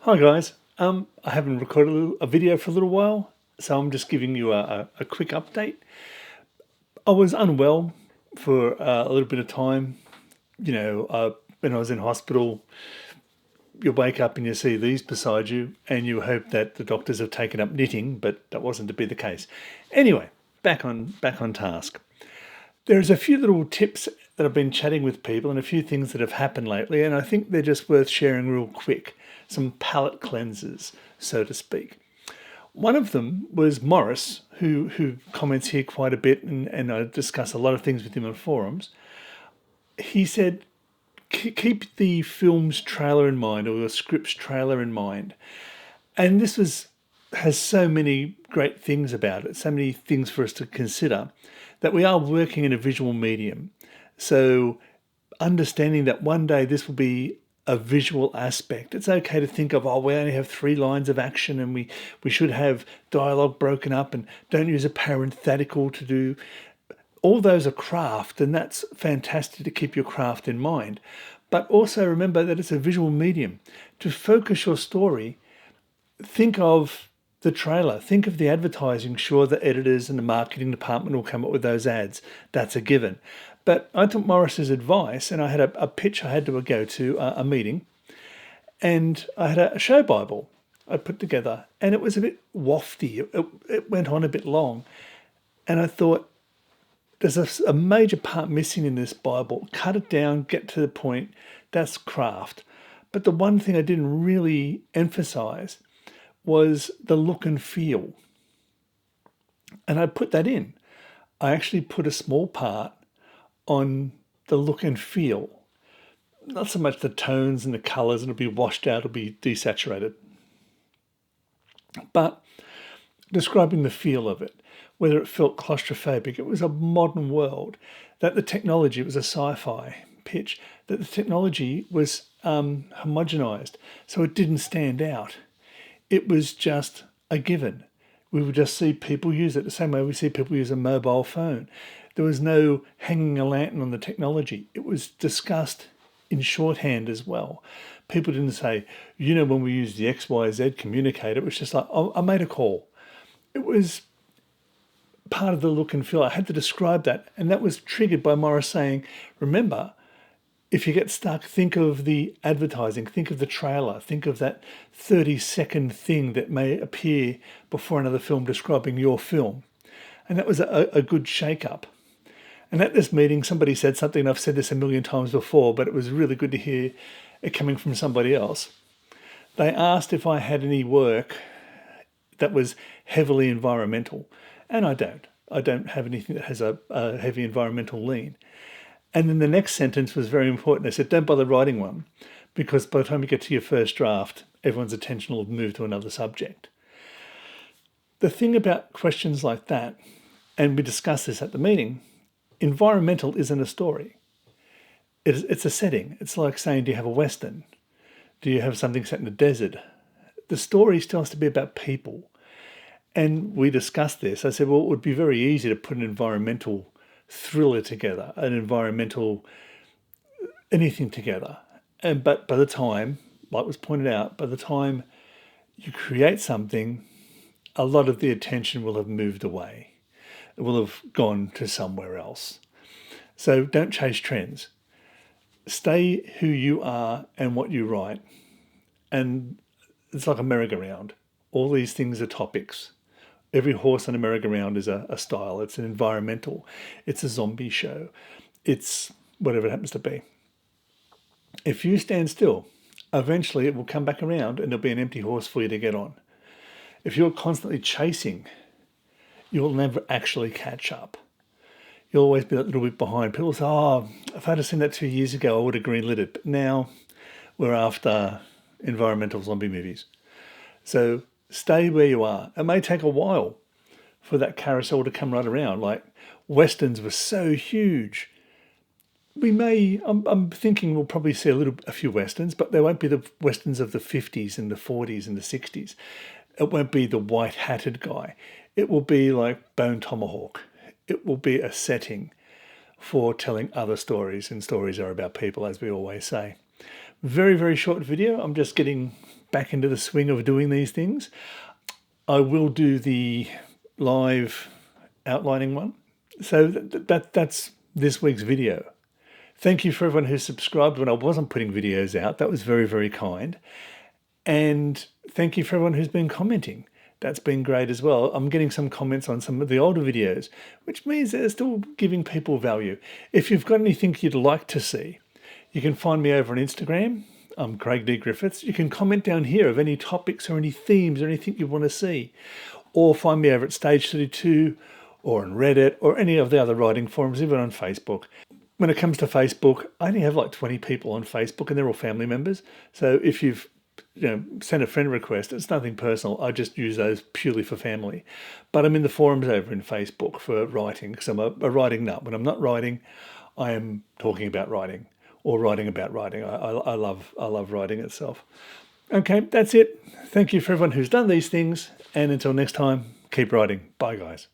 Hi guys, I haven't recorded a video for a little while, so I'm just giving you a quick update. I was unwell for a little bit of time. When I was in hospital, you wake up and you see these beside you, and you hope that the doctors have taken up knitting, but that wasn't to be the case. Anyway, back on task. There's a few little tips that I've been chatting with people and a few things that have happened lately, and I think they're just worth sharing real quick. Some palate cleansers, so to speak. One of them was Morris, who comments here quite a bit, and I discuss a lot of things with him on forums. He said, keep the film's trailer in mind, or the script's trailer in mind. And has so many great things about it, so many things for us to consider, that we are working in a visual medium. So understanding that one day this will be a visual aspect. It's okay to think of, oh, we only have 3 lines of action and we should have dialogue broken up and don't use a parenthetical to do. All those are craft, and that's fantastic to keep your craft in mind. But also remember that it's a visual medium. To focus your story, think of the trailer, think of the advertising. Sure, the editors and the marketing department will come up with those ads. That's a given. But I took Morris's advice, and I had a pitch I had to go to, a meeting, and I had a show Bible I put together, and it was a bit wafty. It went on a bit long. And I thought, there's a major part missing in this Bible. Cut it down, get to the point. That's craft. But the one thing I didn't really emphasize was the look and feel. And I put that in. I actually put a small part on the look and feel. Not so much the tones and the colors, and it'll be washed out, it'll be desaturated. But describing the feel of it, whether it felt claustrophobic, it was a modern world, that the technology, it was a sci-fi pitch, that the technology was homogenized, so it didn't stand out. It was just a given. We would just see people use it the same way we see people use a mobile phone. There was no hanging a lantern on the technology. It was discussed in shorthand as well. People didn't say, when we use the XYZ communicator, it was just like, oh, I made a call. It was part of the look and feel. I had to describe that. And that was triggered by Morris saying, remember, if you get stuck, think of the advertising, think of the trailer, think of that 30-second thing that may appear before another film describing your film. And that was a good shake-up. And at this meeting, somebody said something, and I've said this a million times before, but it was really good to hear it coming from somebody else. They asked if I had any work that was heavily environmental, and I don't. I don't have anything that has a heavy environmental lean. And then the next sentence was very important. I said, don't bother writing one, because by the time you get to your first draft, everyone's attention will move to another subject. The thing about questions like that, and we discussed this at the meeting, environmental isn't a story. It's a setting. It's like saying, do you have a Western? Do you have something set in the desert? The story still has to be about people. And we discussed this. I said, well, it would be very easy to put an environmental thriller together, an environmental anything together. But by the time, like was pointed out, by the time you create something, a lot of the attention will have moved away. It will have gone to somewhere else. So don't chase trends. Stay who you are and what you write. And it's like a merry-go-round. All these things are topics. Every horse on a merry-go-round is a style. It's an environmental. It's a zombie show. It's whatever it happens to be. If you stand still, eventually it will come back around and there'll be an empty horse for you to get on. If you're constantly chasing, you'll never actually catch up. You'll always be a little bit behind. People say, oh, if I'd have seen that 2 years ago, I would have greenlit it. But now we're after environmental zombie movies. So stay where you are. It may take a while for that carousel to come right around. Like Westerns were so huge. I'm thinking we'll probably see a few Westerns, but they won't be the Westerns of the 50s and the 40s and the 60s. It won't be the white-hatted guy. It will be like Bone Tomahawk. It will be a setting for telling other stories, and stories are about people, as we always say. Very, very short video. I'm just getting back into the swing of doing these things. I will do the live outlining one. So that's this week's video. Thank you for everyone who subscribed when I wasn't putting videos out. That was very, very kind. And thank you for everyone who's been commenting. That's been great as well. I'm getting some comments on some of the older videos, which means they're still giving people value. If you've got anything you'd like to see, you can find me over on Instagram. I'm Craig D. Griffiths. You can comment down here of any topics or any themes or anything you want to see. Or find me over at Stage 32 or on Reddit or any of the other writing forums, even on Facebook. When it comes to Facebook, I only have like 20 people on Facebook and they're all family members. So if you've send a friend request, it's nothing personal. I just use those purely for family. But I'm in the forums over in Facebook for writing, because I'm a writing nut. When I'm not writing, I am talking about writing or writing about writing. I love writing itself. Okay, that's it. Thank you for everyone who's done these things. And until next time, keep writing. Bye, guys.